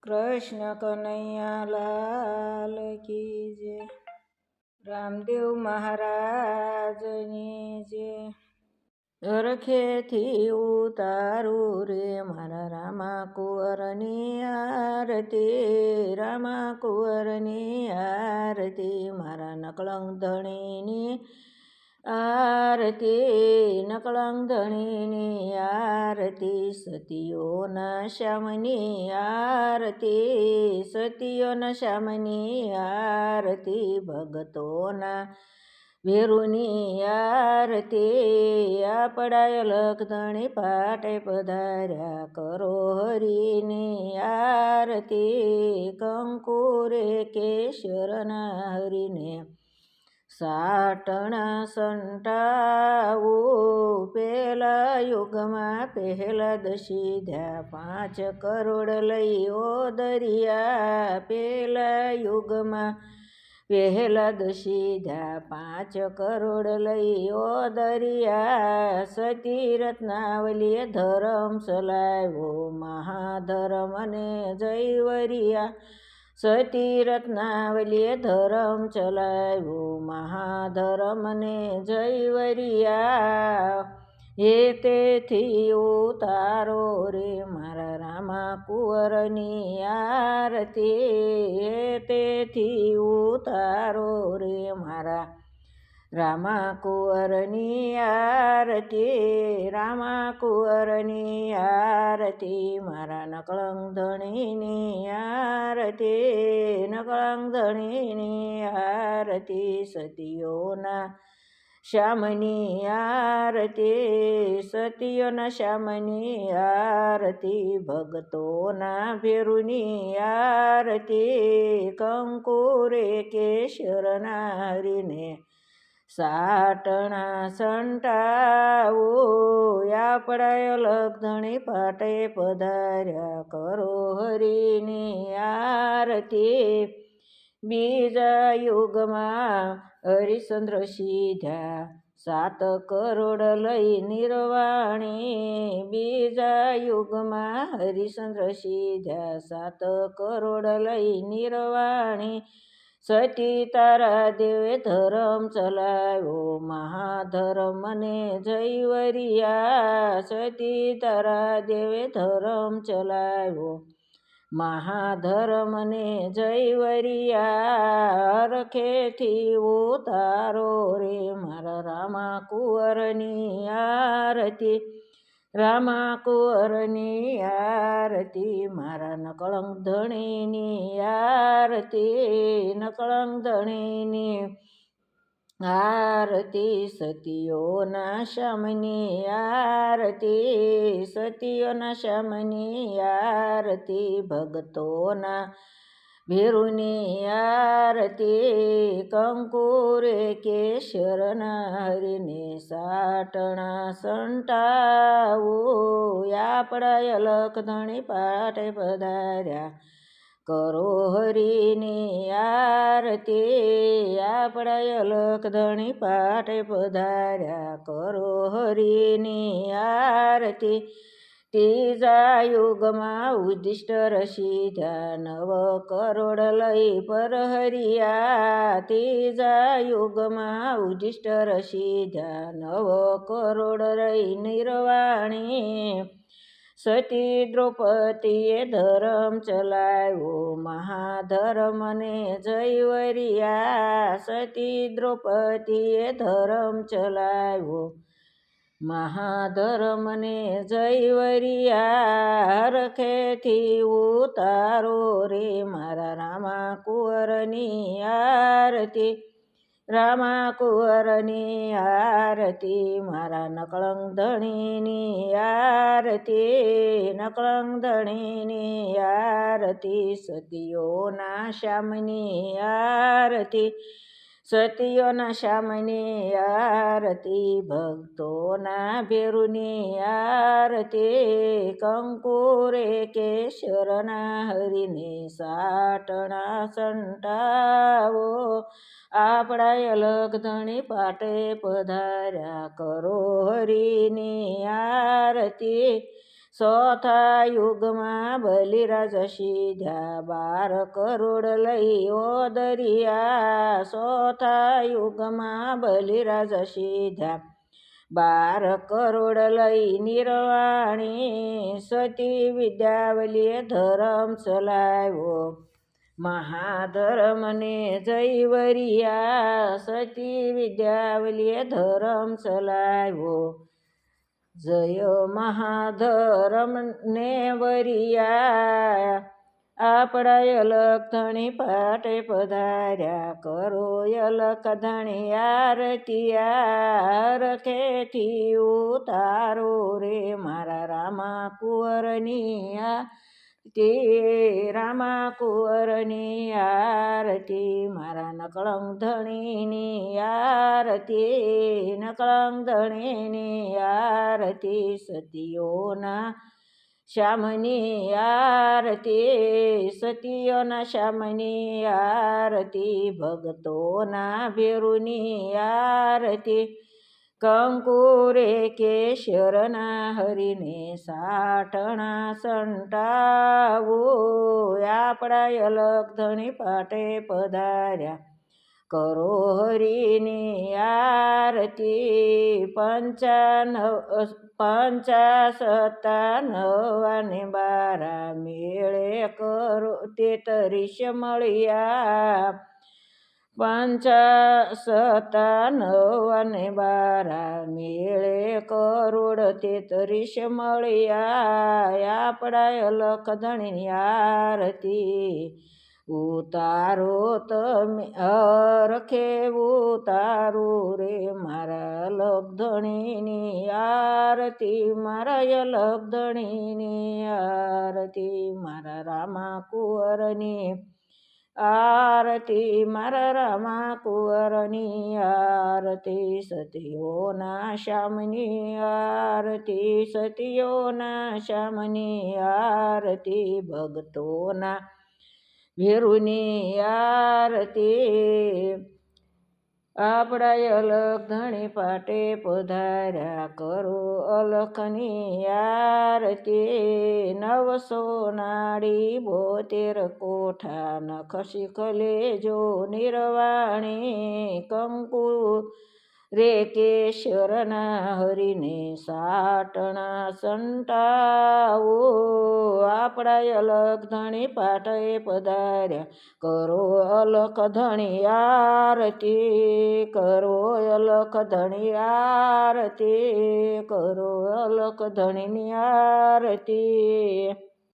कृष्ण कन्हैया लाल की जय। रामदेव महाराजनी जय। હરખેથી ઉતારું રે મારા રામા કુંવરની આરતી, રામા કુંવરની આરતી, મારા નકળંગ ધણીની આરતી, નકળંગ ધણીની આરતી, સતીઓના શ્યામની આરતી, સતીઓના શ્યામની આરતી, ભગતોના વેરુની આરતી, આપણા અલગ ધણી પાટે પધાર્યા કરો હરિની આરતી, કંકુરે કેશરના હરિને સાટણા સંટાવું, પેલા યુગમાં પહેલા દશીધ્યા 5 કરોડ લઈ ઓદરિયા, પેલા યુગમાં પહેલા દશીધ્યા 5 કરોડ લઈ ઓદરિયા, સતી રત્નાવલીએ ધર્મ ચલાવ્યો મહાધર્મને જયવરિયા, સતી રત્નાવલીએ ધર્મ ચલાવ્યો મહાધર્મને જયવરિયા, હે તેથી ઉતારો રે મારા રામા કુંવરની આરતી, હે તેથી ઉતારો રે મારા રામા કુંવરની આરતી, રામા કુંવરની આરતી, મારા નકળંગ ધણીની આરતી, નકળંગ ધણીની આરતી, સતીઓના શ્યામની આરતી, સતીઓના શ્યામની આરતી, ભગતોના ભેરુની આરતી, કંકુરે કેશરના હરિને સાટણા સંટાવું, આપણા અલગ ધણી પાટે પધાર્યા કરો હરિની આરતી, બીજા યુગમાં હરિશ્ચંદ્ર સીધ્યા 7 કરોડ લઈ નિર્વાણી, બીજા યુગમાં હરિશ્ચંદ્ર સીધ્યા 7 કરોડ લઈ નિર્વાણી, સતી તારા દેવે ધર્મ ચલાવ્યો મહાધર્મને જયવરિયા, સતી તારા દેવે ધર્મ ચલાવ્યો મહાધર્મને જયવરિયા, હરખેથી ઉતારો રે મારા રામા કુંવરની આરતી, રામા કુંવરની આરતી, મારા નકળંગ ધણીની આરતી, નકળંગ ધણીની આરતી, સતીઓના શ્યામની આરતી, સતીઓના શ્યામની આરતી, ભગતોના ભેરુની આરતી, કંકુરે કેશરના હરિને સાટણા સંટાવું, આપણા અલગ ધણી પાટે પધાર્યા કરો હરિની આરતી, આપણા અલગ ધણી પાટે પધાર્યા કરો હરિની આરતી, ત્રીજા યુગમાં યુધિષ્ઠિર સીધ્યા 9 કરોડ લઈ પરહરિયા, ત્રીજા યુગમાં યુધિષ્ઠિર સીધ્યા 9 કરોડ લઈ નિર્વાણી, સતી દ્રૌપદીએ ધર્મ ચલાવ્યો મહાધર્મને જયવરિયા, સતી દ્રૌપદીએ ધર્મ ચલાવ્યો મહાધર્મને જયવરિયા, હરખેથી ઉતારો રે મારા રામા કુંવરની આરતી, રામા કુંવરની આરતી, મારા નકળંગ ધણીની આરતી, નકળંગ ધણીની આરતી, સતીઓના શ્યામની આરતી, સતીઓના શ્યામની આરતી, ભક્તોના ભેરુની આરતી, કંકુરે કેશરના હરિને સાટણા સંટાવો, આપણા અલગ ધણી પાટે પધાર્યા કરો હરિની આરતી, ચોથા યુગમાં બલિરાજ સીધ્યા 12 કરોડ લઈ ઓદરિયા. ચોથા યુગમાં બલિરાજ સીધ્યા 12 કરોડ લઈ નિર્વાણી. સતી વિદ્યાવલીએ ધર્મ ચલાવ્યો મહાધર્મને જયવરિયા. સતી વિદ્યાવલીએ ધર્મ ચલાવ્યો જય મહાધર્મને વરિયા. આપણા અલખ ધણી પાટે પધાર્યા કરો અલખ ધણી આરતિયા. રખેથી ઉતારો રે મારા રામા કુંવરની આરતી. રામા કુંવરની આરતી મારા નકળંગ ધણીની આરતી. નકળંગ ધણીની આરતી સતીઓના શ્યામની આરતી. સતીઓના શ્યામની આરતી ભગતોના ભેરુની આરતી. કંકુરે કેશરના હરિને સાઠણા સંટાવો. આપણા અલખ ધણી પાટે પધાર્યા કરો હરિની આરતી. 55 બારા મેળે કરો 33 મળ્યા. 55 બારા મેળે કરોડ 33 મળ્યા. આપણા અલખ ધણીની આરતી ઉતારો તમે હરખે ઉતારો રે મારા અલખ ધણીની આરતી. મારા અલખ ધણીની આરતી મારા રામા કુંવરની આરતી. મારા રામા કુંવરની આરતી. સતીઓના શ્યામની આરતી. સતીઓના શ્યામની આરતી ભગતોના ભેરુની આરતી. આપણા અલખ ધણી પાટે પધાર્યા કરો અલખની આરતી. 900 નાડી 72 કોઠા નખ શીખલે જો નિર્વાણી. કંકુ રે કેશરના હરિને સાટણા સંટાવો. આપણા અલખ ધણી પાટે પધાર્યા કરો અલખ ધણી આરતી. કરો અલખ ધણી આરતી. કરો અલખ ધણીની આરતી.